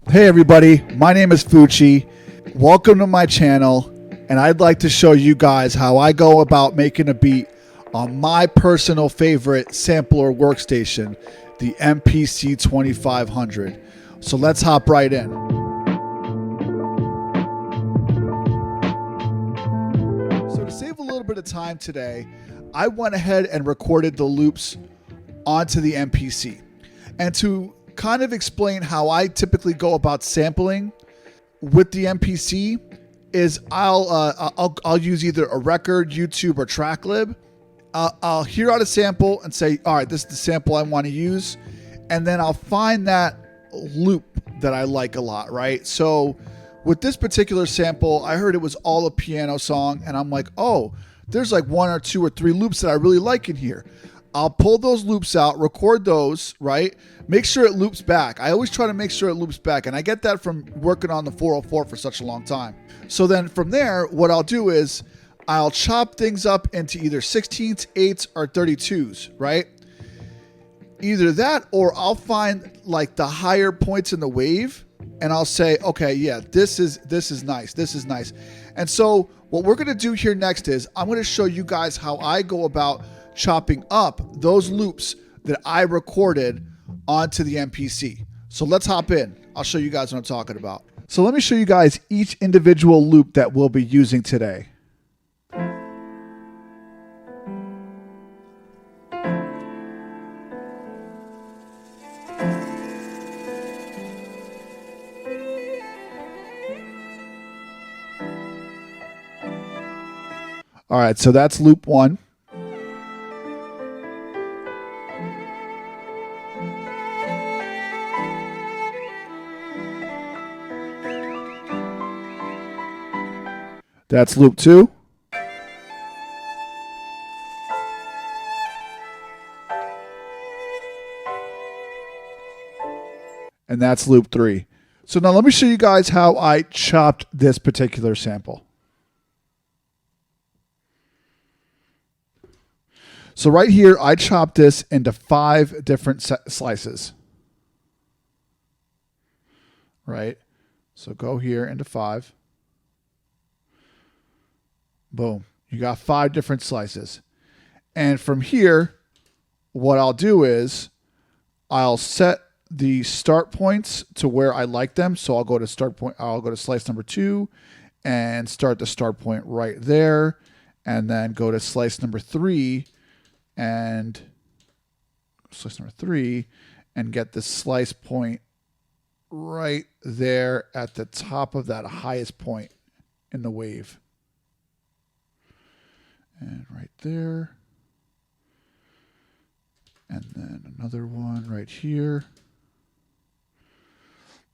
Hey everybody, my name is Fucci. Welcome to my channel, and I'd like to show you guys how I go about making a beat on my personal favorite sampler workstation, the MPC2500. So let's hop right in. So to save a little bit of time today, I went ahead and recorded the loops onto the MPC. And to kind of explain how I typically go about sampling with the MPC is I'll use either a record, YouTube, or TrackLib. I'll hear out a sample and say, all right, this is the sample I want to use. And then I'll find that loop that I like a lot, right? So with this particular sample, I heard it was all a piano song. And I'm like, oh, there's like 1 or 2 or 3 loops that I really like in here. I'll pull those loops out, record those, right? Make sure it loops back. I always try to make sure it loops back. And I get that from working on the 404 for such a long time. So then from there, what I'll do is I'll chop things up into either 16ths, 8ths, or 32s, right? Either that, or I'll find like the higher points in the wave and I'll say, okay, yeah, this is nice. This is nice. And so what we're going to do here next is I'm going to show you guys how I go about chopping up those loops that I recorded onto the MPC. So let's hop in. I'll show you guys what I'm talking about. So let me show you guys each individual loop that we'll be using today. All right, so that's loop 1. That's loop 2. And that's loop 3. So now let me show you guys how I chopped this particular sample. So right here, I chopped this into 5 different slices. Right? So go here into 5. Boom. You got 5 different slices. And from here, what I'll do is I'll set the start points to where I like them. So I'll go to start point, I'll go to slice number 2 and start the start point right there. And then go to slice number 3 and get the slice point right there at the top of that highest point in the wave. And right there. And then another one right here.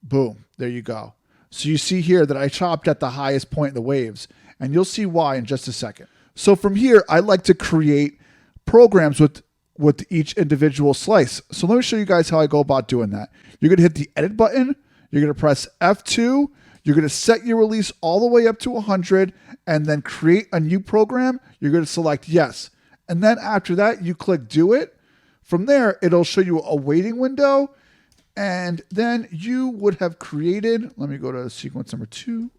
Boom. There you go. So you see here that I chopped at the highest point in the waves. And you'll see why in just a second. So from here, I like to create programs with each individual slice. So let me show you guys how I go about doing that. You're going to hit the edit button. You're going to press F2. You're going to set your release all the way up to 100 and then create a new program. You're going to select yes. And then after that, you click do it. From there, it'll show you a waiting window. And then you would have created, let me go to sequence number 2.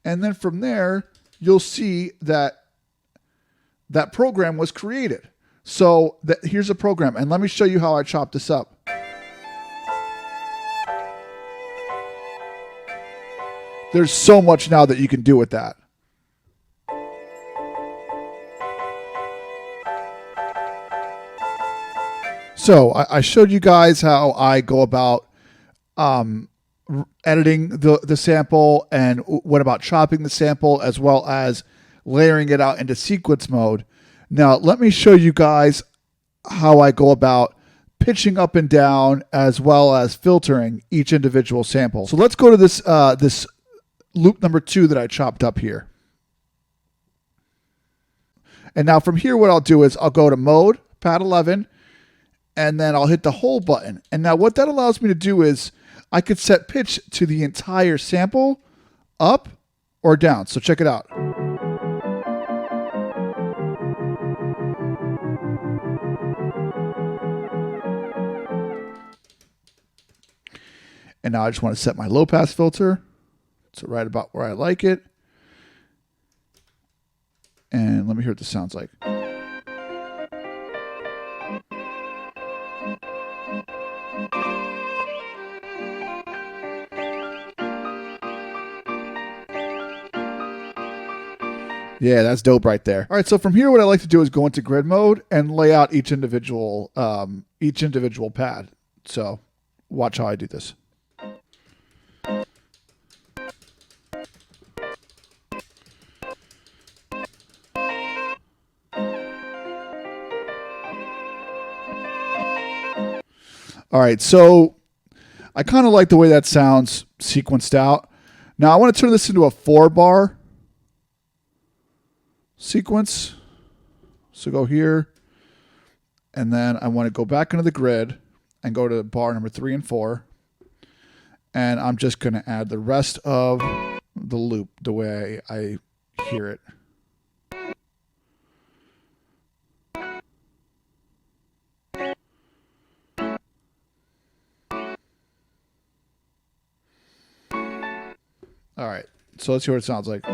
And then from there, you'll see that that program was created. So here's a program. And let me show you how I chop this up. There's so much now that you can do with that. So I showed you guys how I go about editing the sample and what about chopping the sample as well as layering it out into sequence mode. Now let me show you guys how I go about pitching up and down as well as filtering each individual sample. So let's go to this this loop number 2 that I chopped up here. And now from here, what I'll do is I'll go to mode, pad 11, and then I'll hit the hold button. And now what that allows me to do is I could set pitch to the entire sample up or down. So check it out. And now I just want to set my low pass filter to right about where I like it. And let me hear what this sounds like. Yeah, that's dope right there. All right, so from here, what I like to do is go into grid mode and lay out each individual pad. So watch how I do this. All right, so I kind of like the way that sounds sequenced out. Now I want to turn this into a 4-bar sequence. So go here, and then I want to go back into the grid and go to bar number 3 and 4. And I'm just going to add the rest of the loop the way I hear it. All right, so let's hear what it sounds like.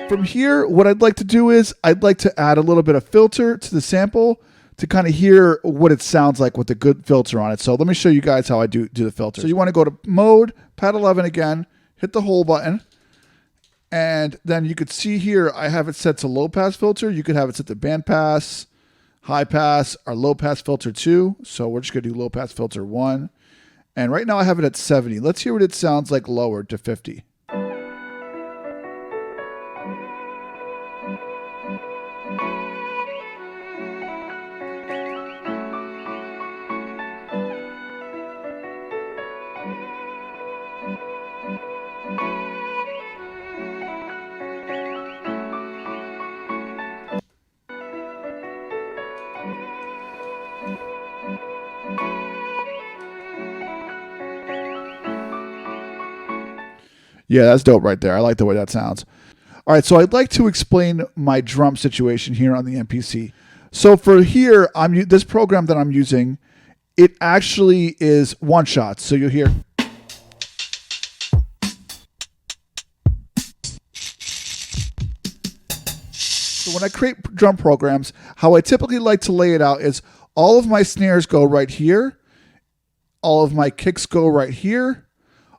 From here, what I'd like to do is I'd like to add a little bit of filter to the sample to kind of hear what it sounds like with a good filter on it. So let me show you guys how I do the filter. So you want to go to mode, pad 11 again, hit the whole button, and then you could see here I have it set to low pass filter. You could have it set to band pass, high pass, or low pass filter 2. So we're just going to do low pass filter 1. And right now I have it at 70. Let's hear what it sounds like lowered to 50. Yeah, that's dope right there. I like the way that sounds. All right, so I'd like to explain my drum situation here on the MPC. So for here, this program that I'm using, it actually is one shot. So you'll hear. So when I create drum programs, how I typically like to lay it out is all of my snares go right here, all of my kicks go right here,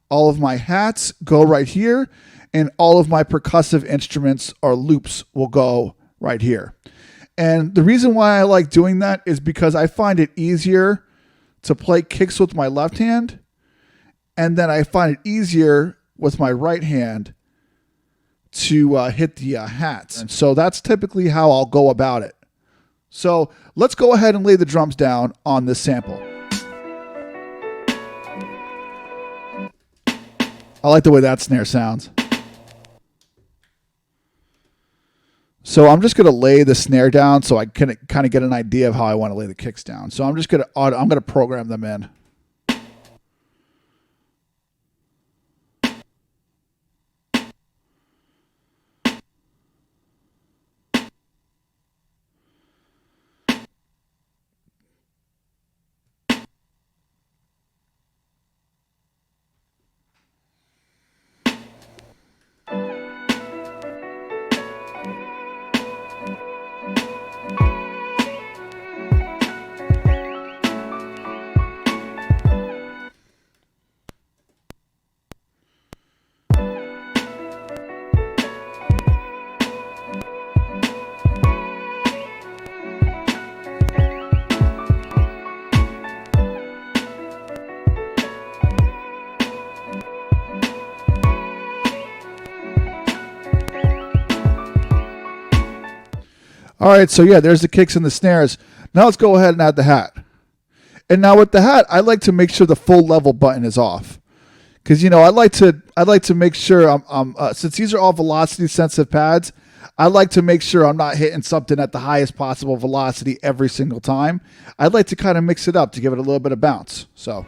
all of my hats go right here, and all of my percussive instruments or loops will go right here. And the reason why I like doing that is because I find it easier to play kicks with my left hand, and then I find it easier with my right hand to hit the hats. And so that's typically how I'll go about it. So let's go ahead and lay the drums down on this sample. I like the way that snare sounds. So I'm just going to lay the snare down so I can kind of get an idea of how I want to lay the kicks down. So I'm going to program them in. All right, so yeah, there's the kicks and the snares. Now let's go ahead and add the hat. And now with the hat, I like to make sure the full level button is off, because I like to make sure since these are all velocity sensitive pads, I like to make sure I'm not hitting something at the highest possible velocity every single time. I'd like to kind of mix it up to give it a little bit of bounce. So.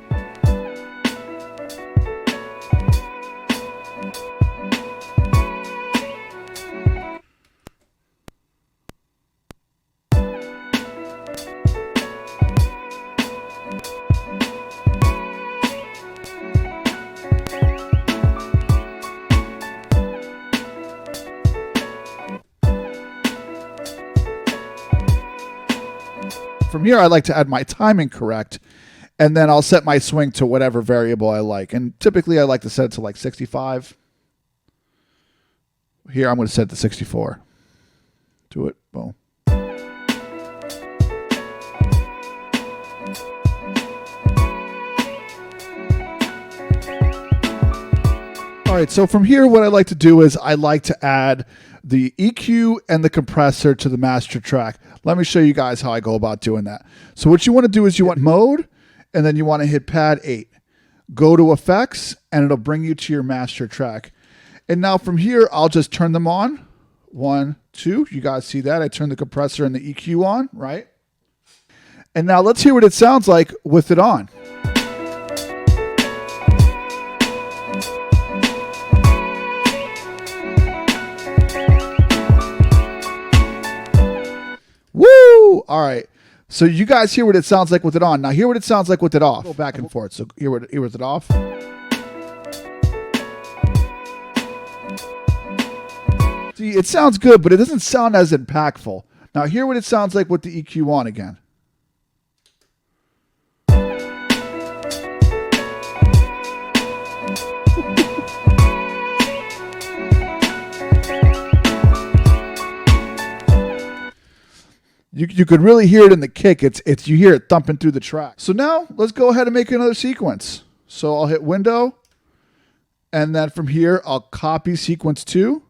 from here, I like to add my timing correct, and then I'll set my swing to whatever variable I like. And typically I like to set it to like 65. Here I'm going to set it to 64. Do it. Boom. All right, so from here, what I like to do is I like to add the EQ and the compressor to the master track. Let me show you guys how I go about doing that. So what you want to do is you want mode, and then you want to hit pad 8. Go to effects, and it'll bring you to your master track. And now from here, I'll just turn them on. 1, 2, you guys see that? I turn the compressor and the EQ on, right? And now let's hear what it sounds like with it on. Woo! All right. So you guys hear what it sounds like with it on. Now hear what it sounds like with it off. Go back and forth. So here with it off. See, it sounds good, but it doesn't sound as impactful. Now hear what it sounds like with the EQ on again. You could really hear it in the kick. It's you hear it thumping through the track. So now let's go ahead and make another sequence. So I'll hit window, and then from here I'll copy sequence 2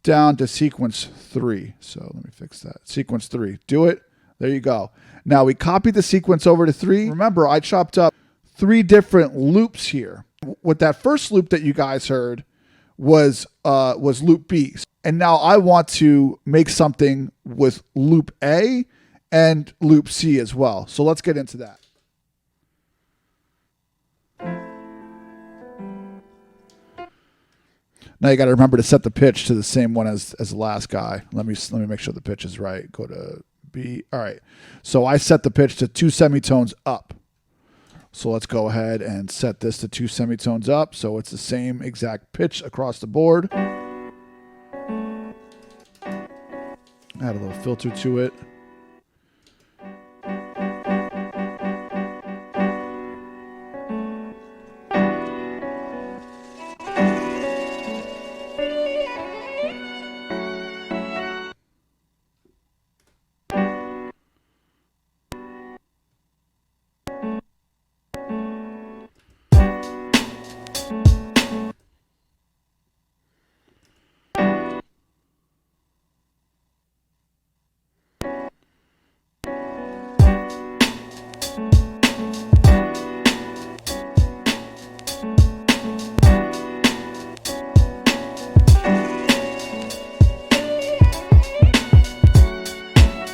down to sequence 3. So let me fix that. Sequence 3. Do it. There you go. Now we copied the sequence over to 3. Remember, I chopped up 3 different loops here. With that first loop that you guys heard was loop B. And now I want to make something with loop A and loop C as well. So let's get into that. Now you got to remember to set the pitch to the same one as the last guy. Let me make sure the pitch is right. Go to B. All right. So I set the pitch to 2 semitones up. So let's go ahead and set this to 2 semitones up. So it's the same exact pitch across the board. Add a little filter to it.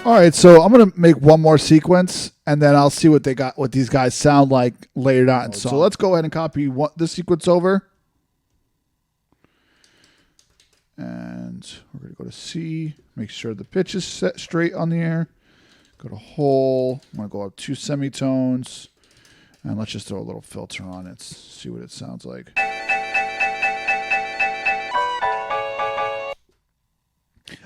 All right, so I'm gonna make one more sequence, and then I'll see what these guys sound like later on. So let's go ahead and copy this sequence over, and we're gonna go to C. Make sure the pitch is set straight on the air. Go to whole. I'm gonna go up 2 semitones, and let's just throw a little filter on it. See what it sounds like.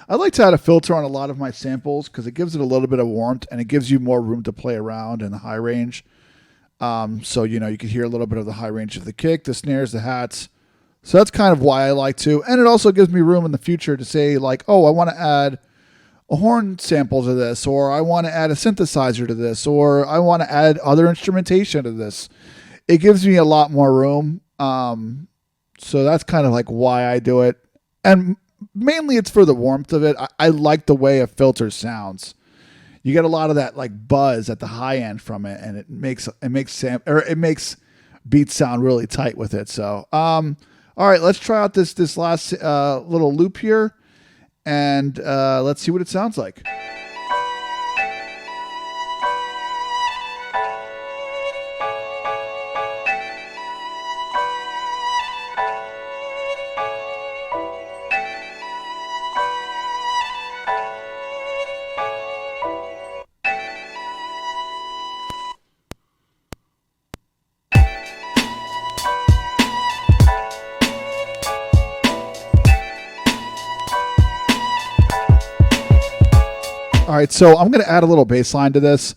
I like to add a filter on a lot of my samples because it gives it a little bit of warmth and it gives you more room to play around in the high range. So, you can hear a little bit of the high range of the kick, the snares, the hats. So that's kind of why I like to. And it also gives me room in the future to say like, oh, I want to add a horn sample to this, or I want to add a synthesizer to this, or I want to add other instrumentation to this. It gives me a lot more room. So that's kind of like why I do it. And mainly it's for the warmth of it. I like the way a filter sounds. You get a lot of that like buzz at the high end from it, and it makes beats sound really tight with it. So, all right, let's try out this last little loop here, and let's see what it sounds like. right, so I'm going to add a little bass line to this.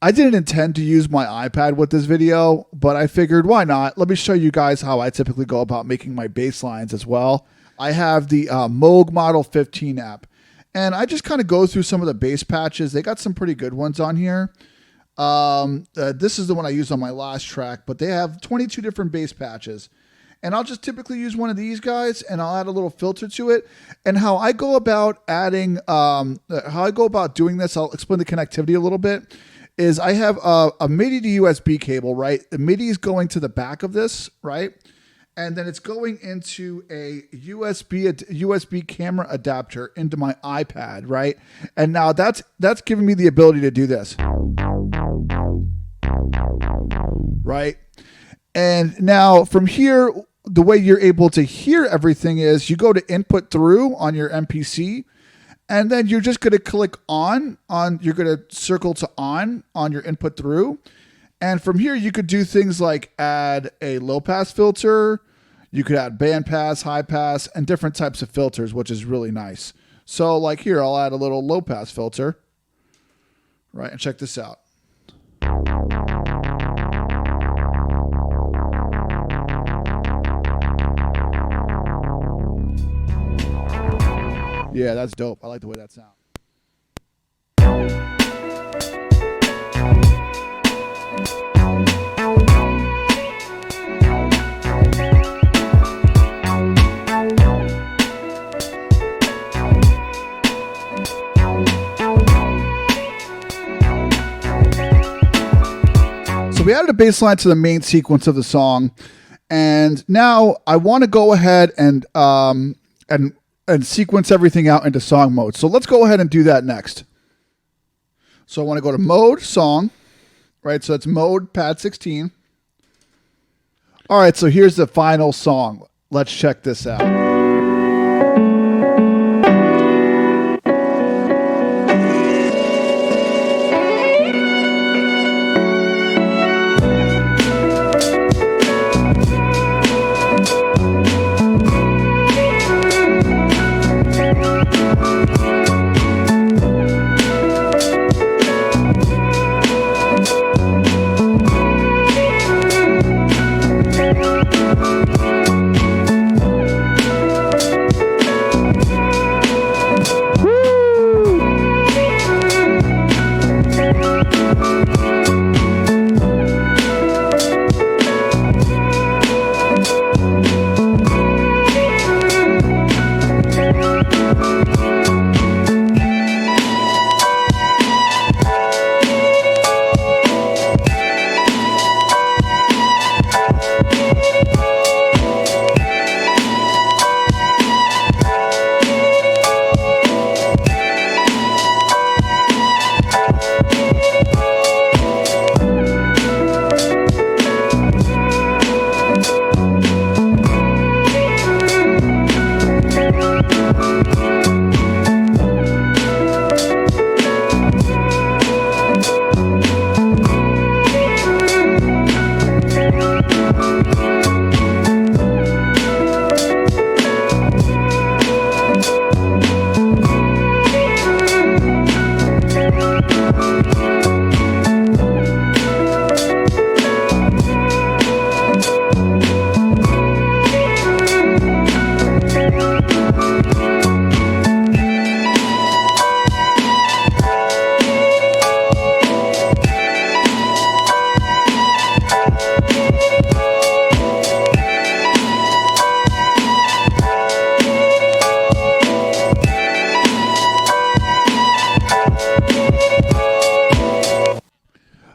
I didn't intend to use my iPad with this video, but I figured why not? Let me show you guys how I typically go about making my bass lines as well. I have the Moog Model 15 app, and I just kind of go through some of the bass patches. They got some pretty good ones on here. This is the one I used on my last track, but they have 22 different bass patches. And I'll just typically use one of these guys, and I'll add a little filter to it. And how I go about adding, how I go about doing this, I'll explain the connectivity a little bit, is I have a MIDI to USB cable, right? The MIDI is going to the back of this, right? And then it's going into a USB camera adapter into my iPad, right? And now that's giving me the ability to do this, right? And now from here, the way you're able to hear everything is you go to input through on your MPC, and then you're just going to click on, you're going to circle to on your input through. And from here, you could do things like add a low pass filter. You could add band pass, high pass, and different types of filters, which is really nice. So like here, I'll add a little low pass filter, right? And check this out. Yeah, that's dope. I like the way that sounds. So we added a bass line to the main sequence of the song, and now I want to go ahead and sequence everything out into song mode. So let's go ahead and do that next. So I want to go to mode, song, right? So it's mode, pad 16. All right, so here's the final song. Let's check this out.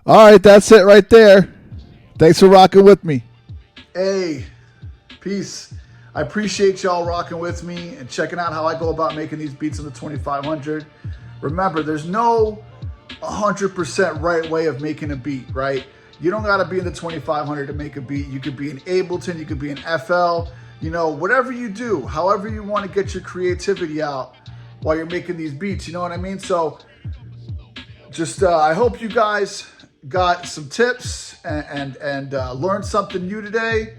All right, that's it right there. Thanks for rocking with me. Hey, peace. I appreciate y'all rocking with me and checking out how I go about making these beats in the 2500. Remember, there's no 100% right way of making a beat, right? You don't got to be in the 2500 to make a beat. You could be in Ableton, you could be in FL, you know, whatever you do, however you want to get your creativity out while you're making these beats, you know what I mean? So just, I hope you guys got some tips and learned something new today.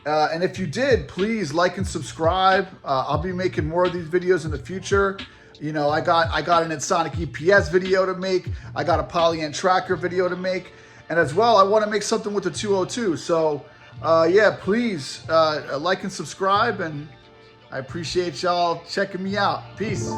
And if you did, please like and subscribe. I'll be making more of these videos in the future. You know, I got an Insonic EPS video to make. I got a Polyend tracker video to make. And as well, I want to make something with the 202. So yeah, please like and subscribe. And I appreciate y'all checking me out. Peace.